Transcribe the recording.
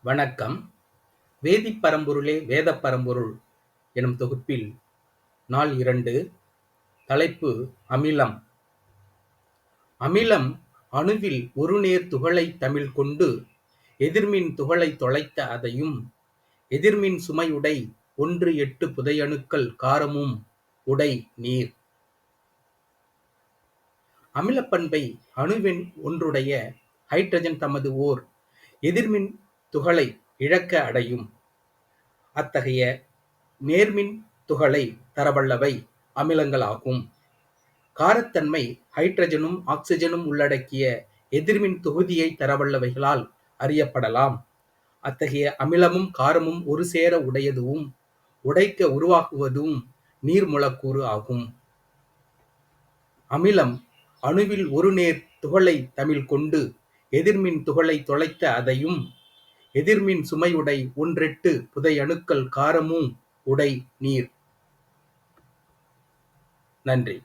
வணக்கம். வேதிப் பரம்பொருளே வேதப் பரம்பொருள் எனும் தொகுப்பில் நாள் 2. தலைப்பு அமிலம். அமிலம் அணுவில் ஒருநேர் துகளைத் தமிழ் கொண்டு எதிர்மின் துகளைத் தொலைத்த அதையும் எதிர்மின் சுமையுடை 1 8 புதையணுக்கள் காரமும் உடை நீர். அமிலப்பண்பை அணுவெண் ஒன்றுடைய ஹைட்ரஜன் தமது ஓர் எதிர்மின் துகளை இழக்க அடையும். அத்தகைய நேர்மின் துகளை தரவல்லவை அமிலங்களாகும். காரத்தன்மை ஹைட்ரஜனும் ஆக்சிஜனும் உள்ளடக்கிய எதிர்மின் தொகுதியை தரவல்லவைகளால் அறியப்படலாம். அத்தகைய அமிலமும் காரமும் ஒரு சேர உடையதுவும் உடைக்க உருவாகுவதும் நீர் மூலக்கூறு ஆகும். அமிலம் அணுவில் ஒரு நேர் துகளை தமிழ் கொண்டு எதிர்மின் துகளை தொலைத்த அதையும் எதிர்மின் சுமையுடை 1 8 புதையணுக்கள் காரமும் உடை நீர். நன்றி.